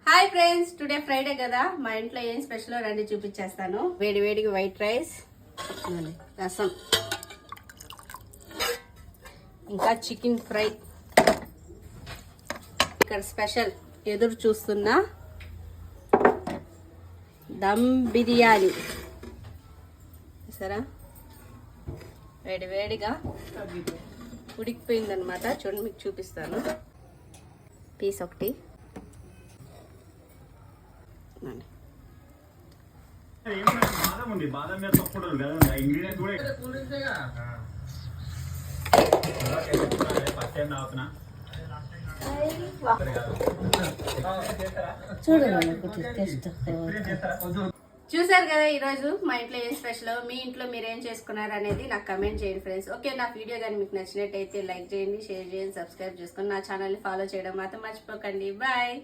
Hi friends, today Friday కదా, మా ఇంట్లో ఏం స్పెషల్ రండి చూపించేస్తాను. వేడి వేడికి వైట్ రైస్, రసం, ఇంకా చికెన్ ఫ్రై. ఇక్కడ స్పెషల్ ఎదురు చూస్తున్న దమ్ బిర్యానీ సరే, వేడి వేడిగా ఉడికిపోయిందనమాట. చూడండి, మీకు చూపిస్తాను. పీస్ ఒకటి చూసారు కదా ఈరోజు మా ఇంట్లో ఏం స్పెషల్. మీ ఇంట్లో మీరు ఏం చేసుకున్నారు అనేది నాకు కమెంట్ చేయండి ఫ్రెండ్స్. ఓకే, నా వీడియో కానీ మీకు నచ్చినట్టయితే లైక్ చేయండి, షేర్ చేయండి, సబ్స్క్రైబ్ చేసుకొని నా ఛానల్ని ఫాలో చేయడం మాత్రం మర్చిపోకండి. బాయ్.